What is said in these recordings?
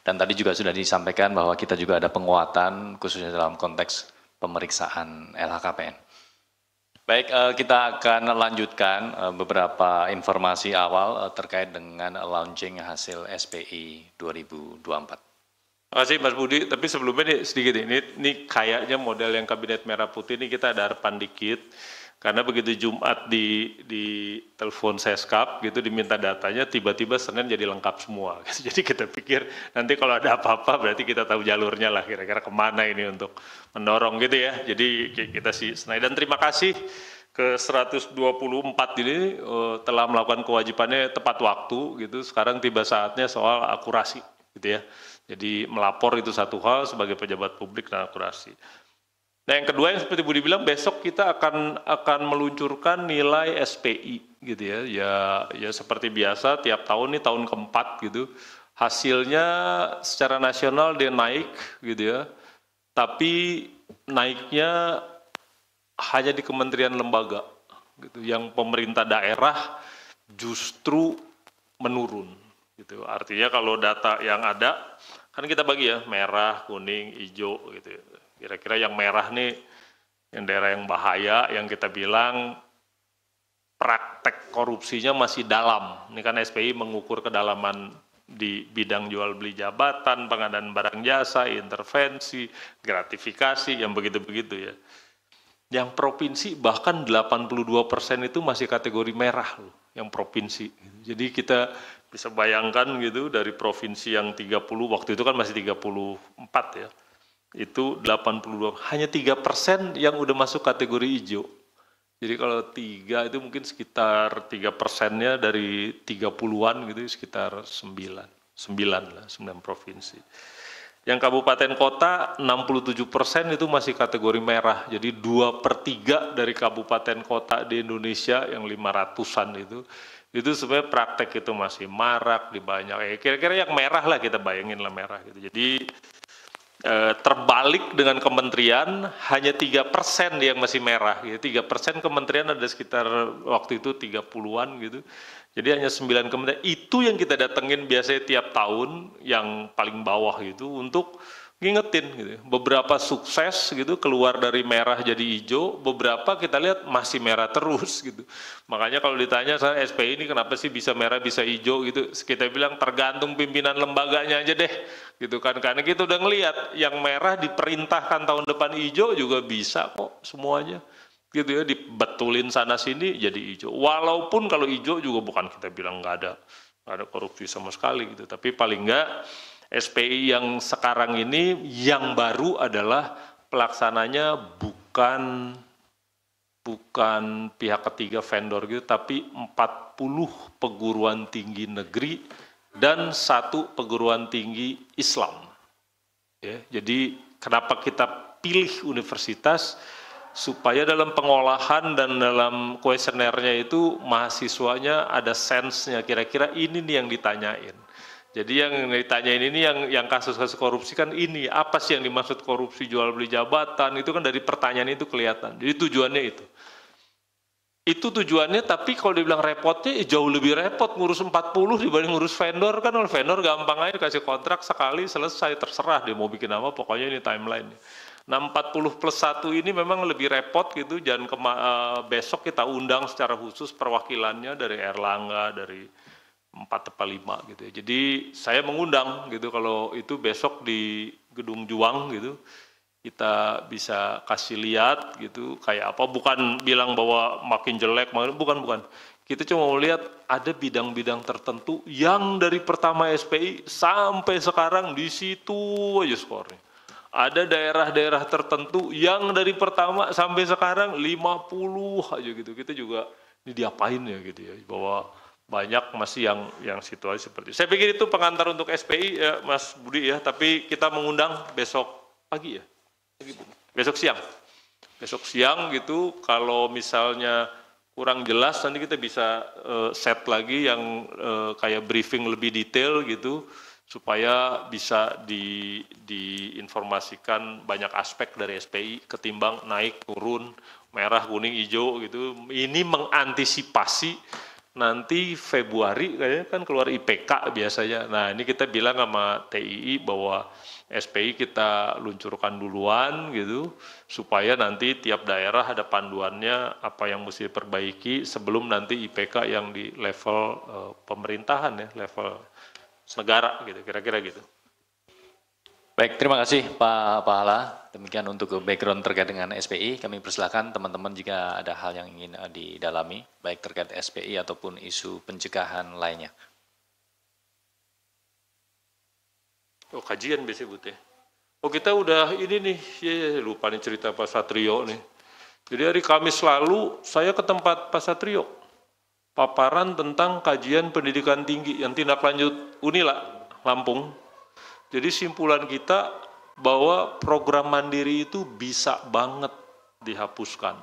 Dan tadi juga sudah disampaikan bahwa kita juga ada penguatan khususnya dalam konteks pemeriksaan LHKPN. Baik, kita akan lanjutkan beberapa informasi awal terkait dengan launching hasil SPI 2024. Terima kasih Mas Budi, tapi sebelumnya nih sedikit ini kayaknya model yang kabinet merah putih ini kita ada harapan dikit. Karena begitu Jumat di telepon Seskap gitu diminta datanya, tiba-tiba Senin jadi lengkap semua. Jadi kita pikir nanti kalau ada apa-apa berarti kita tahu jalurnya lah kira-kira kemana ini untuk mendorong gitu ya. Jadi kita sih senang dan terima kasih ke 124 ini telah melakukan kewajibannya tepat waktu gitu. Sekarang tiba saatnya soal akurasi gitu ya. Jadi melapor itu satu hal sebagai pejabat publik dan akurasi. Nah yang kedua yang seperti Budi bilang besok kita akan meluncurkan nilai SPI gitu ya. Ya seperti biasa tiap tahun ini tahun keempat gitu. Hasilnya secara nasional dia naik gitu ya. Tapi naiknya hanya di kementerian lembaga gitu. Yang pemerintah daerah justru menurun gitu. Artinya kalau data yang ada kan kita bagi ya merah, kuning, hijau gitu ya. Kira-kira yang merah nih, yang daerah yang bahaya, yang kita bilang praktek korupsinya masih dalam. Ini kan SPI mengukur kedalaman di bidang jual beli jabatan, pengadaan barang jasa, intervensi, gratifikasi, yang begitu-begitu ya. Yang provinsi bahkan 82% itu masih kategori merah loh, yang provinsi. Jadi kita bisa bayangkan gitu dari provinsi yang 30, waktu itu kan masih 34 ya. Itu 82, hanya 3% yang udah masuk kategori hijau. Jadi kalau 3 itu mungkin sekitar 3%-nya dari 30-an gitu, sekitar 9 provinsi. Yang kabupaten kota 67% itu masih kategori merah. Jadi 2/3 dari kabupaten kota di Indonesia yang 500-an itu sebenarnya praktek itu masih marak di banyak. Kira-kira yang merah lah kita bayangin lah merah gitu. Jadi terbalik dengan kementerian hanya 3% yang masih merah gitu. 3% kementerian ada sekitar waktu itu 30-an gitu. Jadi hanya 9 kementerian itu yang kita datengin biasanya tiap tahun yang paling bawah gitu untuk ngingetin gitu. Beberapa sukses gitu keluar dari merah jadi hijau, beberapa kita lihat masih merah terus gitu. Makanya kalau ditanya saya SPI ini kenapa sih bisa merah bisa hijau gitu, kita bilang tergantung pimpinan lembaganya aja deh gitu kan. Karena kita udah ngelihat yang merah diperintahkan tahun depan hijau juga bisa kok semuanya. Gitu ya, dibetulin sana sini jadi hijau. Walaupun kalau hijau juga bukan kita bilang nggak ada korupsi sama sekali gitu, tapi paling nggak SPI yang sekarang ini yang baru adalah pelaksananya bukan pihak ketiga vendor gitu, tapi 40 perguruan tinggi negeri dan 1 perguruan tinggi Islam. Ya, jadi kenapa kita pilih universitas? Supaya dalam pengolahan dan dalam kuesionernya itu mahasiswanya ada sense-nya, kira-kira ini nih yang ditanyain. Jadi yang ditanyain ini yang kasus-kasus korupsi kan ini, apa sih yang dimaksud korupsi jual beli jabatan, itu kan dari pertanyaan itu kelihatan. Jadi tujuannya itu. Itu tujuannya, tapi kalau dibilang repotnya jauh lebih repot ngurus 40 dibanding ngurus vendor. Kan kalau vendor gampang aja kasih kontrak sekali selesai, terserah dia mau bikin apa, pokoknya ini timeline. Nah 40 plus 1 ini memang lebih repot gitu, besok kita undang secara khusus perwakilannya dari Erlangga, dari 4/5 gitu ya. Jadi saya mengundang gitu kalau itu besok di Gedung Juang gitu, kita bisa kasih lihat gitu kayak apa, bukan bilang bahwa makin jelek, bukan. Kita cuma mau lihat ada bidang-bidang tertentu yang dari pertama SPI sampai sekarang di situ aja skornya. Ada daerah-daerah tertentu yang dari pertama sampai sekarang 50 aja gitu. Kita juga ini diapain ya gitu ya, bahwa banyak masih yang situasi seperti itu. Saya pikir itu pengantar untuk SPI ya Mas Budi ya, tapi kita mengundang besok pagi ya. Besok siang gitu, kalau misalnya kurang jelas nanti kita bisa set lagi yang kayak briefing lebih detail gitu, supaya bisa diinformasikan banyak aspek dari SPI ketimbang naik turun merah kuning hijau gitu. Ini mengantisipasi nanti Februari kayaknya kan keluar IPK biasanya. Nah ini kita bilang sama TII bahwa SPI kita luncurkan duluan gitu, supaya nanti tiap daerah ada panduannya apa yang mesti diperbaiki sebelum nanti IPK yang di level pemerintahan ya, level negara gitu, kira-kira gitu. Baik, terima kasih Pak Pahala. Demikian untuk background terkait dengan SPI. Kami persilakan teman-teman jika ada hal yang ingin didalami, baik terkait SPI ataupun isu pencegahan lainnya. Oh, kajian biasanya Bu Teh. Oh, kita udah ini nih, ya lupa nih cerita Pak Satrio nih. Jadi hari Kamis lalu saya ke tempat Pak Satrio. Paparan tentang kajian pendidikan tinggi yang tindak lanjut Unila, Lampung. Jadi simpulan kita bahwa program mandiri itu bisa banget dihapuskan.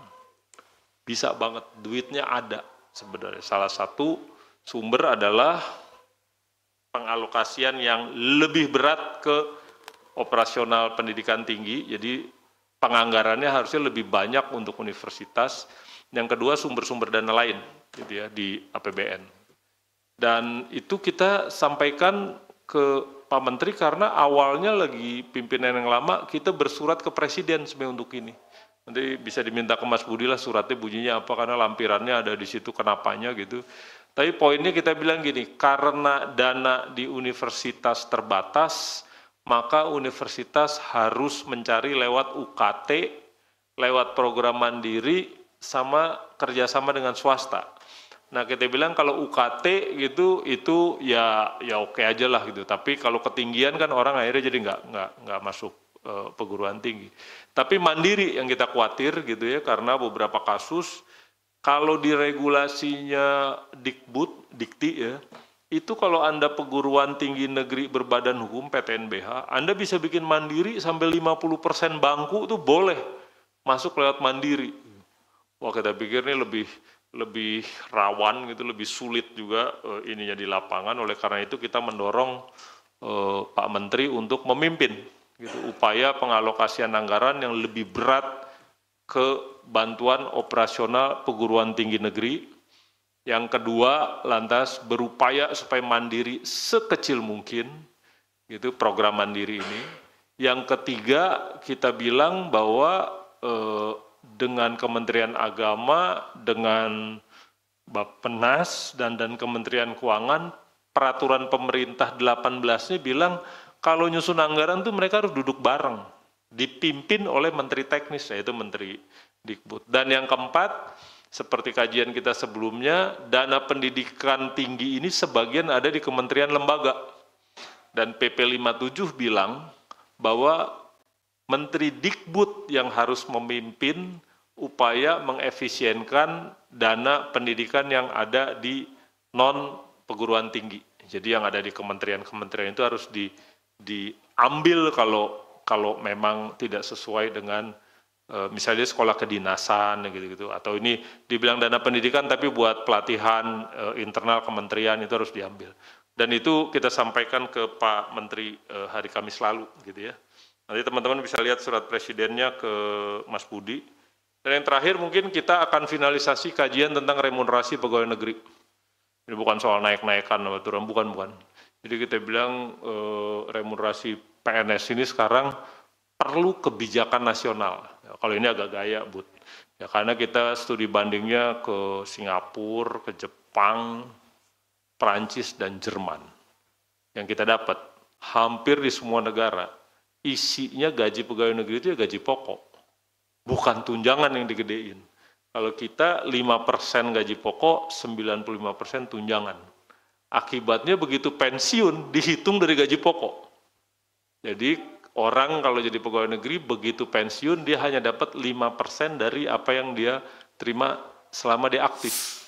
Bisa banget, duitnya ada sebenarnya. Salah satu sumber adalah pengalokasian yang lebih berat ke operasional pendidikan tinggi, jadi penganggarannya harusnya lebih banyak untuk universitas. Yang kedua sumber-sumber dana lain gitu ya di APBN. Dan itu kita sampaikan ke Pak Menteri karena awalnya lagi pimpinan yang lama kita bersurat ke Presiden sebenarnya untuk ini. Nanti bisa diminta ke Mas Budi lah suratnya bunyinya apa karena lampirannya ada di situ kenapanya gitu. Tapi poinnya kita bilang gini, karena dana di universitas terbatas, maka universitas harus mencari lewat UKT, lewat program mandiri, sama kerjasama dengan swasta. Nah kita bilang kalau UKT gitu itu ya oke aja lah gitu. Tapi kalau ketinggian kan orang akhirnya jadi nggak masuk perguruan tinggi. Tapi mandiri yang kita khawatir gitu ya karena beberapa kasus kalau di regulasinya Dikti ya itu kalau Anda perguruan tinggi negeri berbadan hukum PTNBH Anda bisa bikin mandiri sampai 50% bangku tuh boleh masuk lewat mandiri. Wah kita pikir ini lebih rawan gitu, lebih sulit juga ininya di lapangan. Oleh karena itu kita mendorong Pak Menteri untuk memimpin gitu, upaya pengalokasian anggaran yang lebih berat ke bantuan operasional perguruan tinggi negeri. Yang kedua, lantas berupaya supaya mandiri sekecil mungkin, gitu program mandiri ini. Yang ketiga, kita bilang bahwa dengan Kementerian Agama, dengan Bappenas dan Kementerian Keuangan, peraturan pemerintah 18-nya bilang kalau nyusun anggaran tuh mereka harus duduk bareng, dipimpin oleh Menteri Teknis, yaitu Menteri Dikbud. Dan yang keempat, seperti kajian kita sebelumnya, dana pendidikan tinggi ini sebagian ada di kementerian lembaga. Dan PP 57 bilang bahwa Menteri Dikbud yang harus memimpin upaya mengefisienkan dana pendidikan yang ada di non perguruan tinggi. Jadi yang ada di kementerian-kementerian itu harus diambil kalau memang tidak sesuai dengan misalnya sekolah kedinasan gitu-gitu. Atau ini dibilang dana pendidikan tapi buat pelatihan internal kementerian itu harus diambil. Dan itu kita sampaikan ke Pak Menteri hari Kamis lalu gitu ya. Nanti teman-teman bisa lihat surat presidennya ke Mas Budi. Dan yang terakhir mungkin kita akan finalisasi kajian tentang remunerasi pegawai negeri. Ini bukan soal naik-naikan atau turun, bukan. Jadi kita bilang remunerasi PNS ini sekarang perlu kebijakan nasional. Ya, kalau ini agak gaya, Bud. Ya, karena kita studi bandingnya ke Singapura, ke Jepang, Prancis, dan Jerman. Yang kita dapat, hampir di semua negara, isinya gaji pegawai negeri itu ya gaji pokok. Bukan tunjangan yang digedein. Kalau kita 5% gaji pokok, 95% tunjangan. Akibatnya begitu pensiun, dihitung dari gaji pokok. Jadi orang kalau jadi pegawai negeri, begitu pensiun, dia hanya dapat 5% dari apa yang dia terima selama dia aktif.